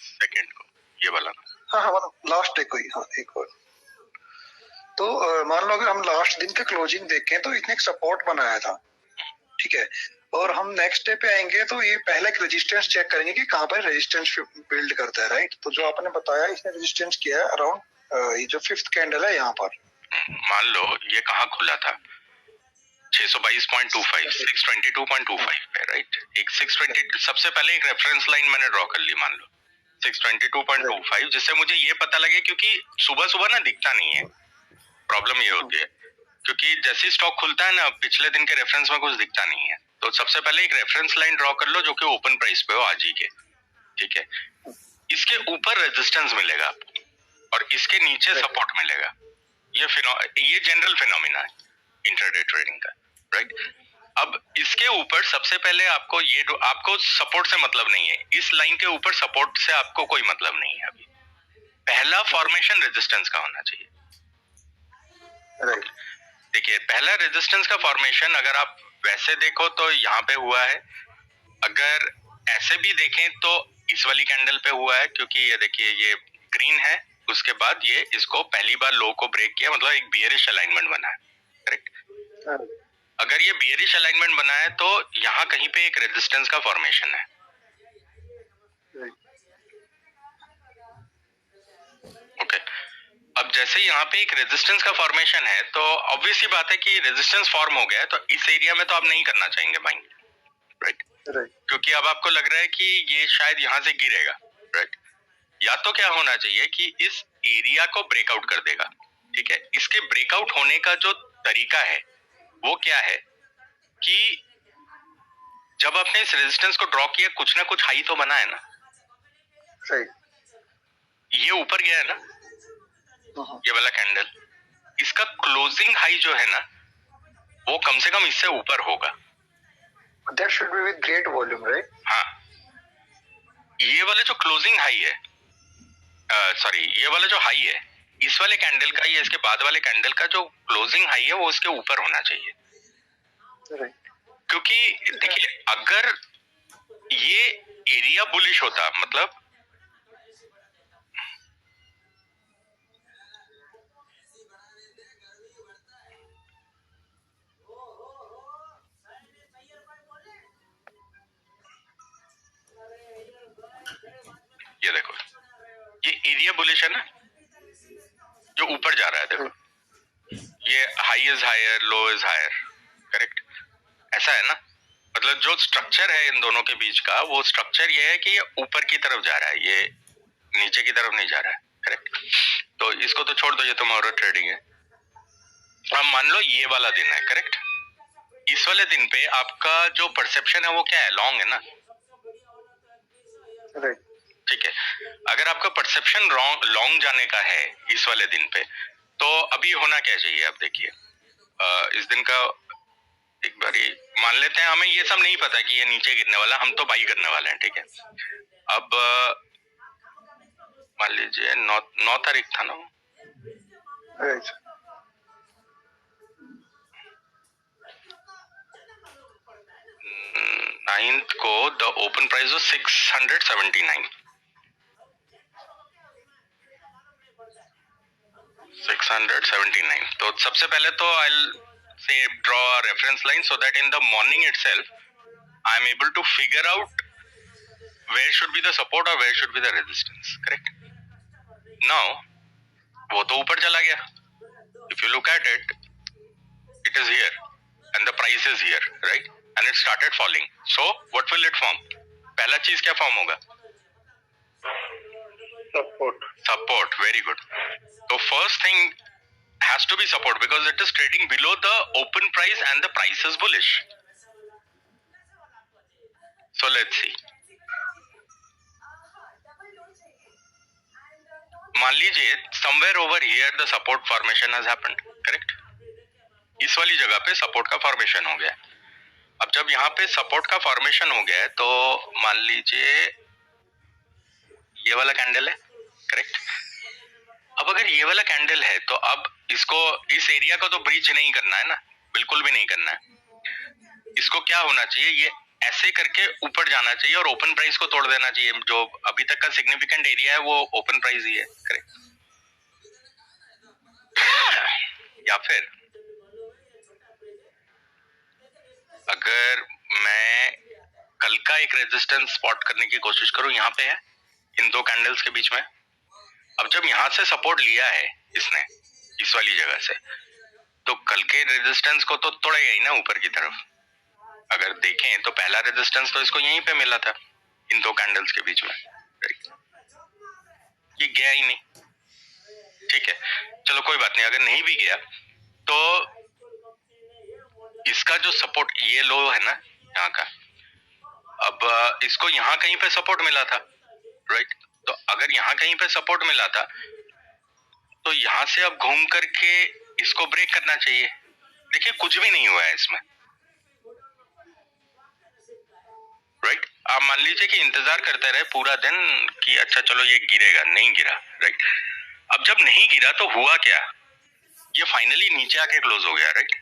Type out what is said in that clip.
Second को, ये वाला। हाँ हाँ, मतलब लास्ट डे को ही। हाँ, एक और तो मान लो अगर हम लास्ट दिन का क्लोजिंग देखें तो इसने एक सपोर्ट बनाया था, ठीक है, और हम नेक्स्ट डे पे आएंगे तो ये पहले एक रेजिस्टेंस चेक करेंगे कि कहाँ पर रेजिस्टेंस बिल्ड करता है, राइट। तो जो आपने बताया इसने रेजिस्टेंस किया है अराउंड ये जो फिफ्थ कैंडल है यहाँ पर। मान लो ये कहाँ खुला था, 622.25, 622.25 पे, राइट। एक 620, सबसे पहले एक रेफरेंस लाइन मैंने ड्रॉ कर ली, मान लो 622.25, जिससे मुझे ये पता लगे, क्योंकि सुबह सुबह ना दिखता नहीं है, प्रॉब्लम ये होती है, क्योंकि जैसे स्टॉक खुलता है ना, पिछले दिन के रेफरेंस में कुछ दिखता नहीं है। तो सबसे पहले एक रेफरेंस लाइन ड्रॉ कर लो जो कि ओपन प्राइस पे हो आज ही के, ठीक है। इसके ऊपर रेजिस्टेंस मिलेगा आपको और इसके नीचे सपोर्ट मिलेगा। ये जनरल फिनोमिना है इंट्राडे ट्रेडिंग का, राइट। अब इसके ऊपर सबसे पहले आपको सपोर्ट से मतलब नहीं है, इस लाइन के ऊपर सपोर्ट से आपको कोई मतलब नहीं है। अभी पहला फॉर्मेशन रेजिस्टेंस का होना चाहिए, राइट। देखिए पहला रेजिस्टेंस का फॉर्मेशन अगर आप वैसे देखो तो यहाँ पे हुआ है, अगर ऐसे भी देखें तो इस वाली कैंडल पे हुआ है, क्योंकि ये देखिए ये ग्रीन है, उसके बाद ये इसको पहली बार लो को ब्रेक किया, मतलब एक बियरिश अलाइनमेंट बना है, करेक्ट। अगर ये बियरिश अलाइनमेंट बना है तो यहाँ कहीं पे एक रेजिस्टेंस का फॉर्मेशन है, ओके। अब जैसे यहाँ पे एक रेजिस्टेंस का फॉर्मेशन है तो ऑब्वियस ही बात है कि रेजिस्टेंस फॉर्म हो गया है, तो इस एरिया में तो आप नहीं करना चाहेंगे बाइंग, राइट, क्योंकि अब आपको लग रहा है कि ये शायद यहाँ से गिरेगा, राइट। या तो क्या होना चाहिए कि इस एरिया को ब्रेकआउट कर देगा, ठीक है। इसके ब्रेकआउट होने का जो तरीका है वो क्या है कि जब आपने इस रेजिस्टेंस को ड्रॉ किया, कुछ ना कुछ हाई तो बना है ना, सही। ये ऊपर गया है ना, ये वाला कैंडल, इसका क्लोजिंग हाई जो है ना वो कम से कम इससे ऊपर होगा। That should be with great volume, right? हाँ, ये वाला जो क्लोजिंग हाई है, सॉरी ये वाला जो हाई है इस वाले कैंडल का, ये इसके बाद वाले कैंडल का जो क्लोजिंग हाई है वो इसके ऊपर होना चाहिए, क्योंकि देखिए अगर ये एरिया बुलिश होता, मतलब ये देखो ये एरिया बुलिश है ना, जो ऊपर जा रहा है, देखो ये high is higher, low is higher, correct, ऐसा है ना। मतलब जो स्ट्रक्चर है इन दोनों के बीच का, वो स्ट्रक्चर ये है कि ये ऊपर की तरफ जा रहा है, ये नीचे की तरफ नहीं जा रहा है, करेक्ट। तो इसको तो छोड़ दो, ये तो मोरो ट्रेडिंग है। अब मान लो ये वाला दिन है, करेक्ट, इस वाले दिन पे आपका जो परसेप्शन है वो क्या है, लॉन्ग है ना, ठीक है। अगर आपका परसेप्शन लॉन्ग जाने का है इस वाले दिन पे, तो अभी होना क्या चाहिए, अब देखिए इस दिन का एक बारी मान लेते हैं, हमें ये सब नहीं पता कि ये नीचे गिरने वाला, हम तो बाई करने वाले हैं, ठीक है। अब मान लीजिए 9 तारीख था ना, नाइन्थ को द ओपन प्राइस वाज 679, 679। तो सबसे पहले तो आई say draw a reference line so that in the morning itself I am able to figure out where should be the support or where should be the resistance, correct? Now वो तो ऊपर चला गया, if you look at it, it is here and the price is here, right? And it started falling, so what will it form? पहला चीज क्या form होगा? Support, very good. So first thing has to be support because it is trading below the open price and the price is bullish. So let's see. मान लीजिए somewhere over here the support formation has happened, correct? इस वाली जगह पे support का formation हो गया। अब जब यहाँ पे सपोर्ट का फॉर्मेशन हो गया है तो मान लीजिए ये वाला कैंडल है, करेक्ट। अब अगर ये वाला कैंडल है तो अब इसको, इस एरिया को तो ब्रीच नहीं करना है ना, बिल्कुल भी नहीं करना है। इसको क्या होना चाहिए, ये ऐसे करके ऊपर जाना चाहिए और ओपन प्राइस को तोड़ देना चाहिए। जो अभी तक का सिग्निफिकेंट एरिया है वो ओपन प्राइस ही है, करेक्ट। या फिर अगर मैं कल का एक रेजिस्टेंस स्पॉट करने की कोशिश करूं, यहाँ पे है इन दो कैंडल्स के बीच में। अब जब यहां से सपोर्ट लिया है इसने इस वाली जगह से, तो कल के रेजिस्टेंस को तो तोड़ेगा ही ना ऊपर की तरफ। अगर देखें तो पहला रेजिस्टेंस तो इसको यहीं पे मिला था इन दो कैंडल्स के बीच में, ये गया ही नहीं, ठीक है। चलो कोई बात नहीं, अगर नहीं भी गया तो इसका जो सपोर्ट ये लो है ना यहाँ का, अब इसको यहाँ कहीं पे सपोर्ट मिला था, राइट। तो अगर यहाँ कहीं पे सपोर्ट मिला था तो यहाँ से अब घूम करके इसको ब्रेक करना चाहिए। देखिए कुछ भी नहीं हुआ है इसमें, राइट। आप मान लीजिए कि इंतजार करते रहे पूरा दिन कि अच्छा चलो ये गिरेगा, नहीं गिरा, राइट। अब जब नहीं गिरा तो हुआ क्या, ये फाइनली नीचे आके क्लोज हो गया, राइट।